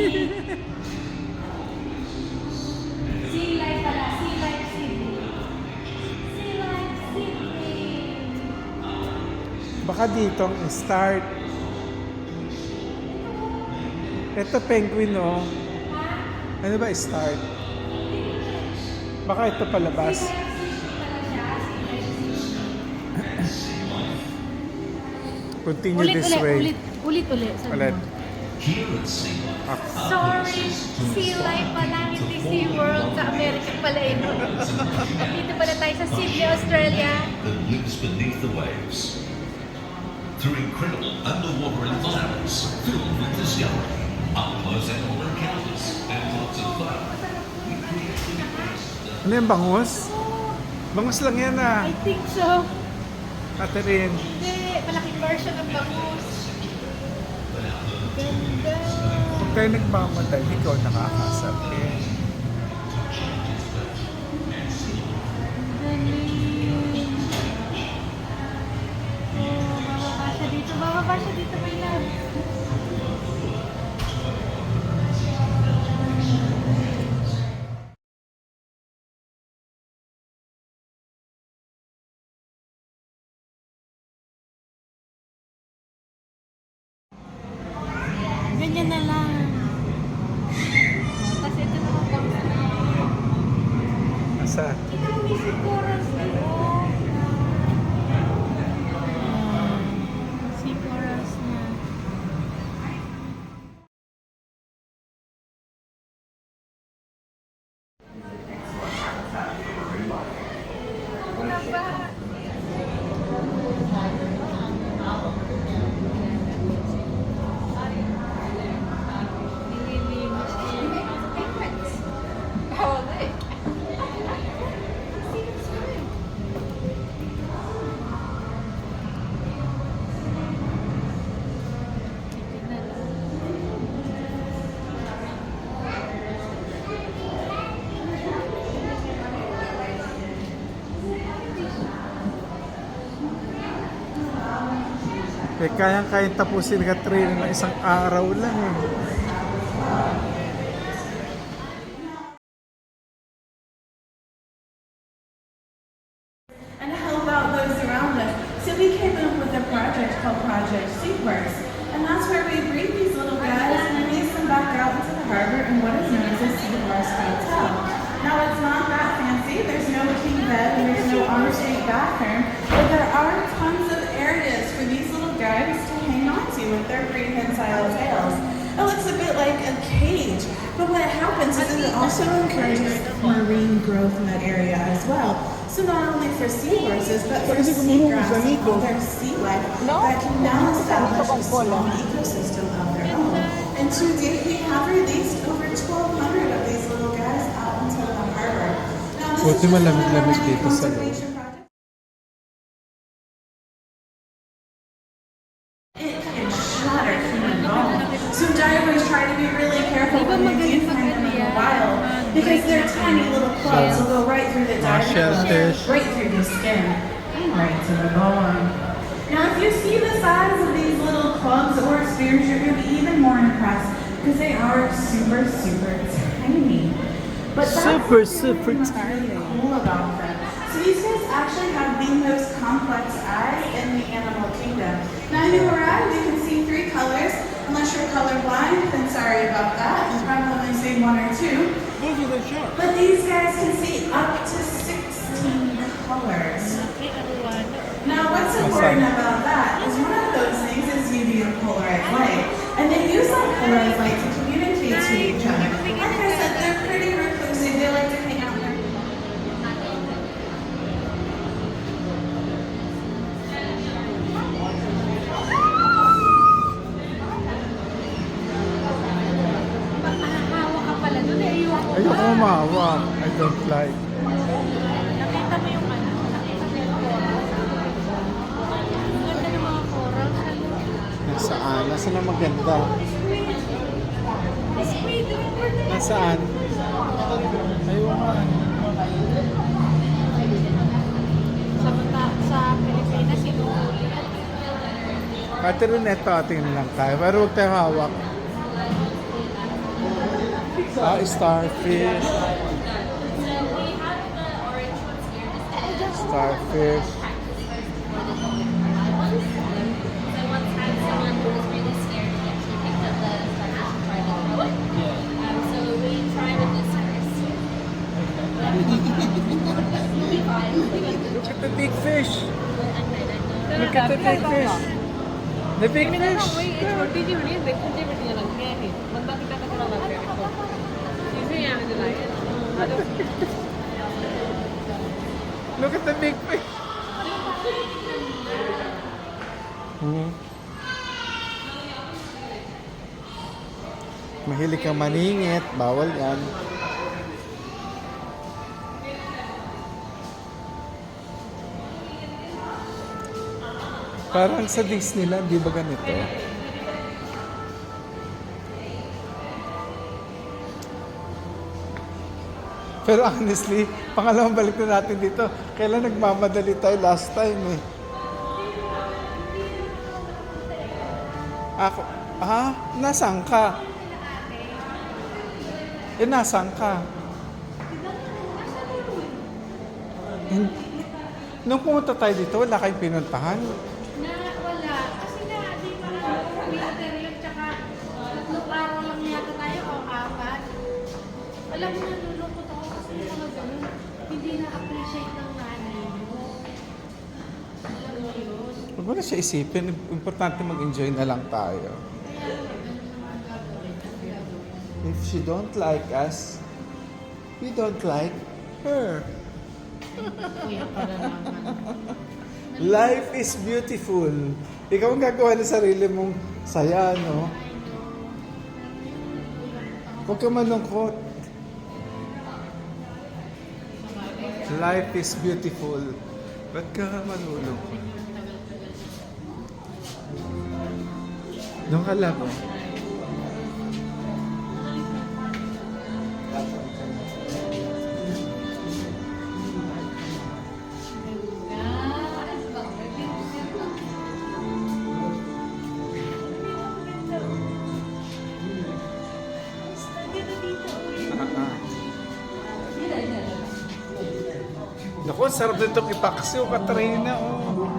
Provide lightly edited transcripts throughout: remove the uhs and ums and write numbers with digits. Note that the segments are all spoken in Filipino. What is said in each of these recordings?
Sea Life pala. Sea Life Sydney. Sea Life Sydney. Baka dito ang start. Ito penguin, oh. Ano ba start? Baka ito palabas. Sea Life Sydney pala siya. Sea Life Sydney. Continue this way. Ulit. Ulit. Sorry, Sea Life pala, hindi Sea World. Sa America pala yun. Dito pala tayo sa Sydney, Australia. That lives beneath the waves. Through incredible underwater environments filled with discovery, up-close animal encounters, and lots of fun. We create the best. Ano yung bangus? Bangus lang yan, ah. I think so. Catherine. Hindi, malaking version ng bangus. Ganda. Kung tayo nagmamatay, ikaw nakakasabi. Galing. Oh, bababa siya dito, my love. Ganyan na lang. Tapos ito naman pang Asa? ito may siguras dito. Siguras na. Una ba? Nililinis niya. Bawal eh. Eh, kayang-kayang tapusin ka train ng isang araw lang, eh. And how about those around us? So we came up with a project called Project Seaworks. And that's where we bring these little guys and release them back out into the harbor in what is known as a Seaworks Hotel. Now it's not that fancy, there's no king bed, and there's no on-street bathroom, but there are tons of areas for these little guys to hang on to with their prehensile tails. It looks a bit like a cage, but what happens is it also encourages marine growth in that area as well. So not only for seahorses, but for seagrass and other sea life that can now establish a small ecosystem of their own. And to date, we have released over 1,200 of these little guys out into the harbor. Now, this Buti is just one of our malamig-lamig many dito sa loob. conservation projects. It can shatter human bone. So divers try to be really careful when they do find them in the wild because their tiny little clubs will go right through the diving shellfish. right through the skin, and right to the bone. Now, if you see the size of these little clubs or spears, you're going to be even more impressed because they are super, super tiny. But that's Super, what's super really tiny. cool about them. So these guys actually have the most complex eyes in the animal kingdom. Now, in your eye, we can see 3 colors. Unless you're colorblind, then sorry about that. You probably only see 1 or 2. But these guys can see up to 16 colors. Now, what's important about that is one of those things is UV or polarized light. And they use that polarized light to communicate to each other. Like I said, they're pretty reclusive. They like to hang out in their Hawa ka pala doon eh. Iwan ko. Ayoko umawa. I don't like. Nakita mo yung ano? Nakita mo yung coral? Ang ganda ng mga coral. Nasaan? Nasaan ang maganda? Squid, remember na? Nasaan? Ayaw nga. Sa Pilipinas, sinuhuli yan. Catherine, ito ating lang tayo. Pero huwag tayo hawak. Ah, starfish. So we have the orange ones here. Starfish. So once had someone who was really scared, he actually picked up the starfish and tried to throw it. So we try with this first. Look at the big fish. Look at the big fish. The big fish. छोटी सी बनी है देखने से बढ़िया लगती है ये बंदा कितना कचरा लग रहा है देखो इसे यहाँ दिलाई है आ जाओ Look at the big fish. Hmm. Mahilig kang maningit. Bawal yan. Parang sa Disneyland, di ba ganito? Pero honestly, pangalawang balik na natin dito. Kailan nagmamadali tayo last time eh. Ako, nasaan ka? Nasaan ka? Nung pumunta tayo dito, wala kayong pinuntahan? Na wala. Kasi nga, di ba winter yun, tsaka 3 araw lang yata tayo o 4. Alam mo, nalulungkot ako kasi yung mga ganun. Hindi na-appreciate ng nanay mo. Alam mo yun. Huwag mo na siya isipin. Importante mag-enjoy na lang tayo. Kaya ganun naman gagawin. If she don't like us, we don't like her. Kuya ka na naman. Life is beautiful. Ikaw ang gagawa ng sarili mong saya, no? Huwag ka malungkot. Life is beautiful. Ba't ka malulungkot? Doon ka lang, oh. Naku, sarap nitong ipaksiw, Katrina, oh.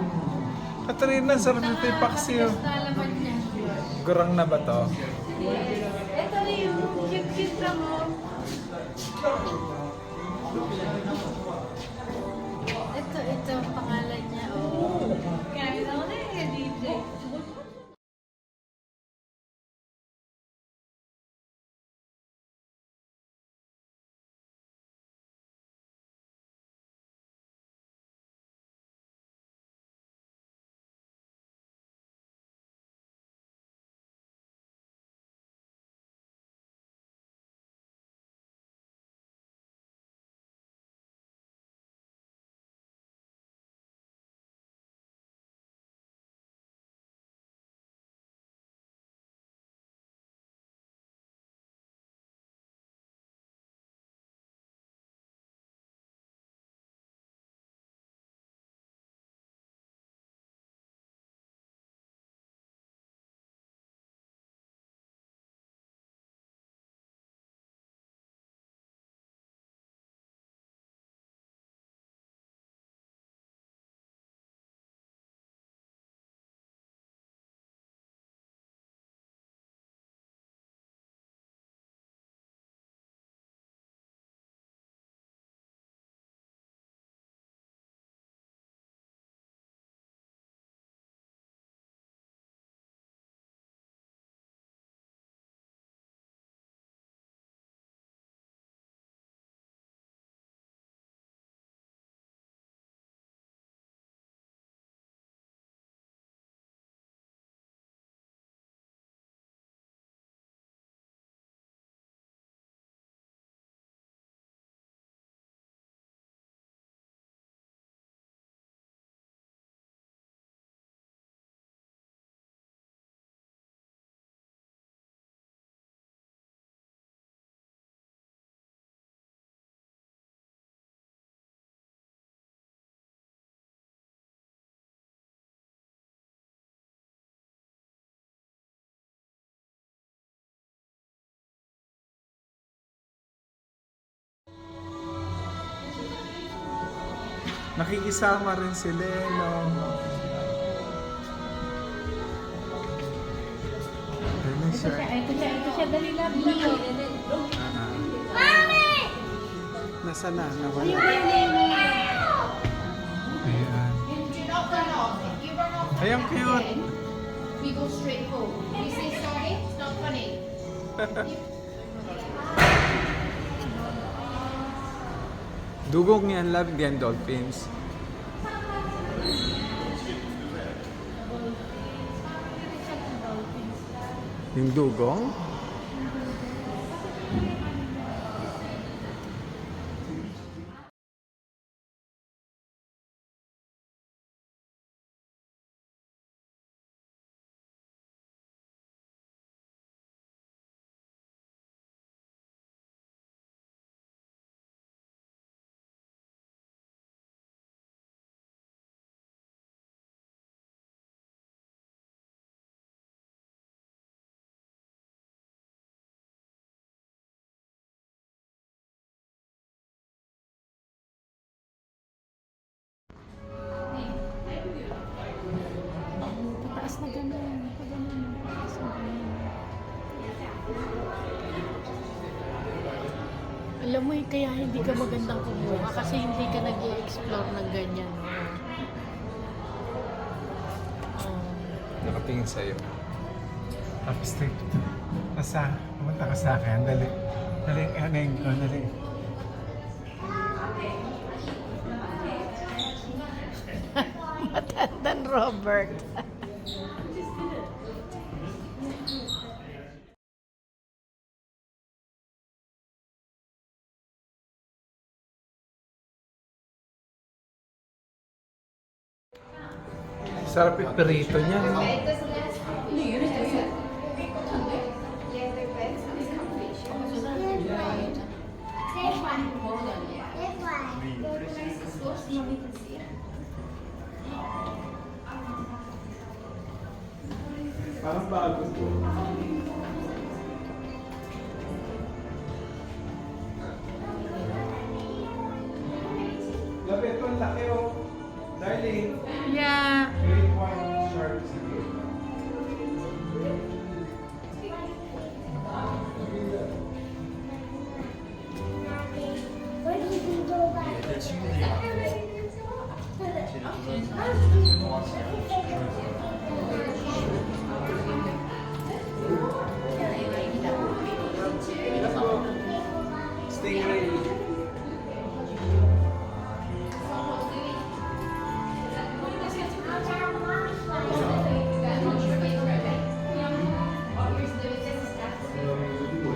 Katrina, sarap nito ipaksiw. Nalaman niya. Gurang na ba to? Ito yung cute-cute lang mo. Ito ang pangalan niya. Oh. Kaya ako na yung DJ. Nakikisama rin si Lennon. Ano siya? Ito siya, dali lang. Nasaan na? Nawala. Ayan. Ay, ang cute. We go straight home. We say sorry, it's not funny. Dugong yan, love yan, dolphins. Yung dugong? Pataas na ganun. Pataas na ganun. Alam mo, kaya hindi ka magandang kumuha kasi hindi ka nag-i-explore ng ganyan. Nakatingin sa'yo. Tapos pumunta ka sa akin. Dali. Dali, anayin ko. Dali. Matandang Robert. Sarap yung perito niya. No? Parang bago to. Gabi, ito ang laki oh. Darling. Yeah. Grade 1 shark. Sige. Stingray.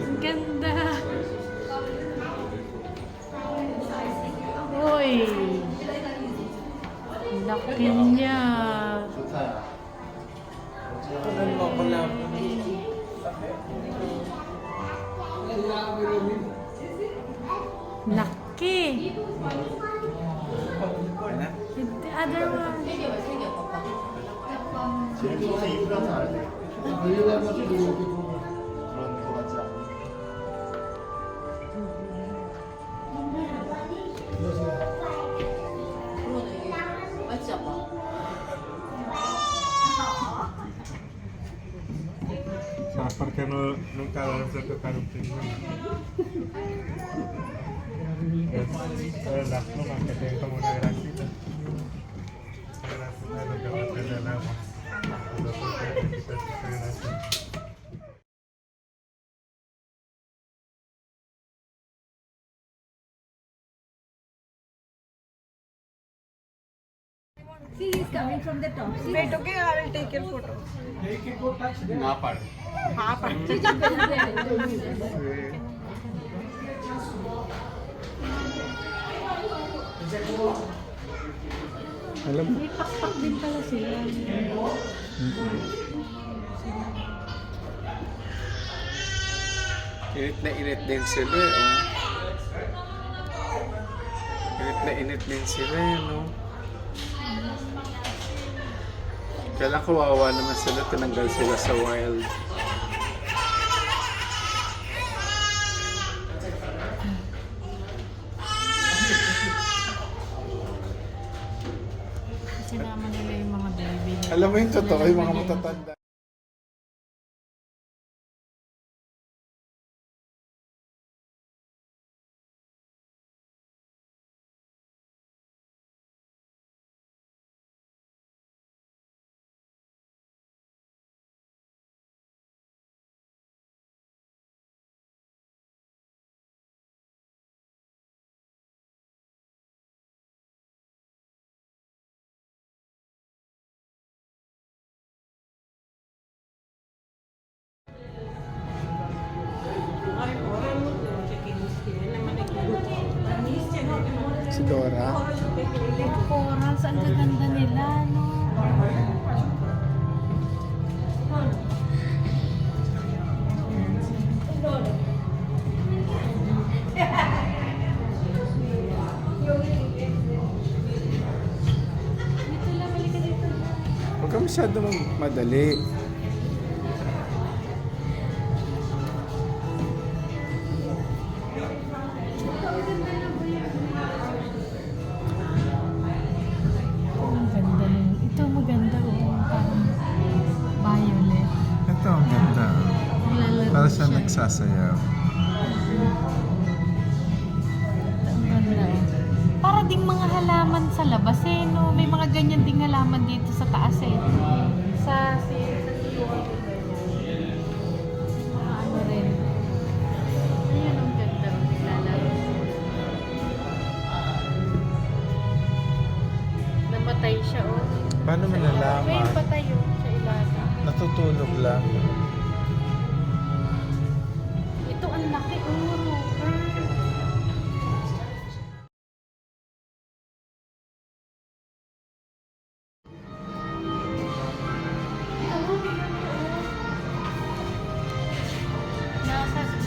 Ang ganda. Uy. Laki niya. Ano mo ko lang? Laki. Ano? The other one. 제주도에 이쁘라서 알지? 그래가지고 그런 거 같지 않아? Porque nunca se tocaron primero. Las plumas que tienen como una grasita. Es lo que va a hacer el agua. See, he's coming from the top. See, Wait, okay, I will take your photo. Alam mo? May pakpak din pala sila. Init din sila, oh. Init din sila, no? Kailan kawawa naman sila, tinanggal sila sa wild. Alam mo yung totoo, yung mga matatanda. Si Dora. Corals, ang gaganda nila, no? Dito lang, halika dito. Huwag ka masyadong madali. Ang ganda nun. Ito maganda, oh. Parang violet. Ito, ang ganda. Nilalaro Para siya siya. nagsasayaw. Ang ganda. Para ding mga halaman sa labas eh, no? May mga ganyan ding halaman dito sa taas eh. Sa silong. Mga ano rin. Ayan, ang ganda. Naglalaro. Namatay siya, oh. Paano mo May nalaman? patay yun sa ilalim. Natutulog lang. Ito ang laki, oh.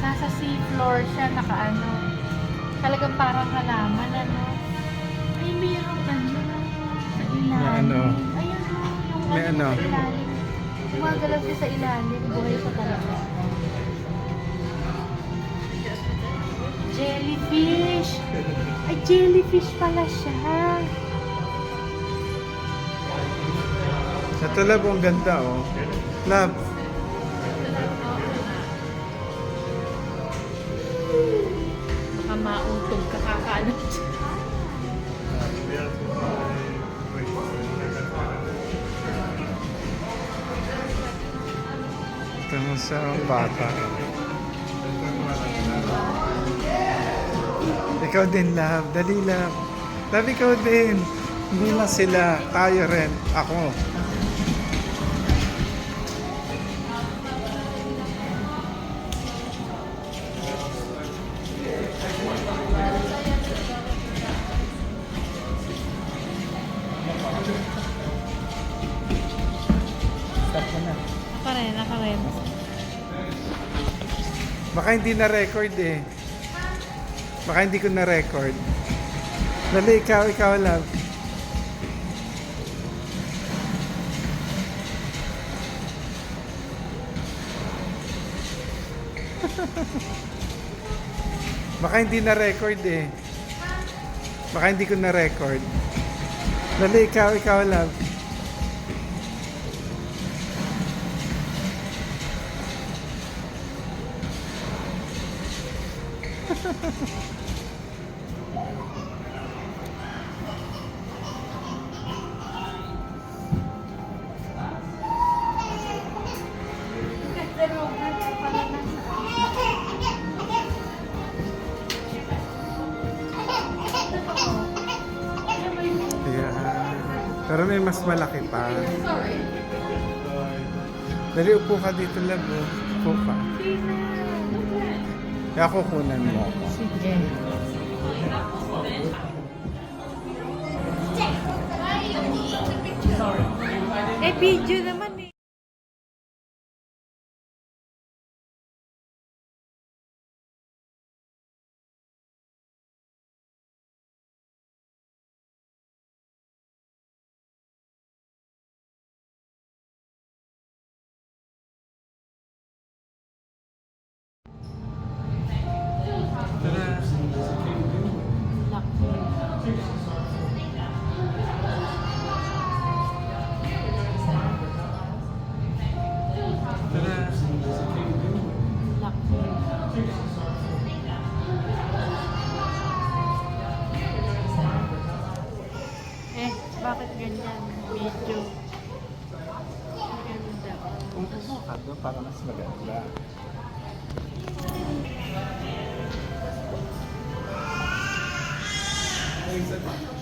Nasa sea floor siya, nakaano. Talagang parang halaman, ano. Ay, mayroong ano. Sa ilalim. May ano? Ayun, oh, yung May ano? sa ilalim. Gumagalaw siya sa ilalim. Buhay pa talaga. Jellyfish! Ay, jellyfish pala siya. Sa tulab, ang ganda, oh. Love. Baka mautog ka kakaano. Ito mo sa bata. Ikaw din, love. Dali, love. Love, ikaw din. Hindi lang sila. Tayo rin. Ako. Stop mo na. Naka rin. Baka hindi na-record eh. Baka hindi ko na-record. Dali, ikaw lang. Baka hindi na-record eh. Baka hindi ko na-record. Dali, ikaw lang. Ayan. Pero may mas malaki pa. Dali, upo ka dito, love. Upo ka. Kaya kukunan mo ako. Sige. Eh, video naman eh. Laki. sarado para mas maganda. Ay, isa pa.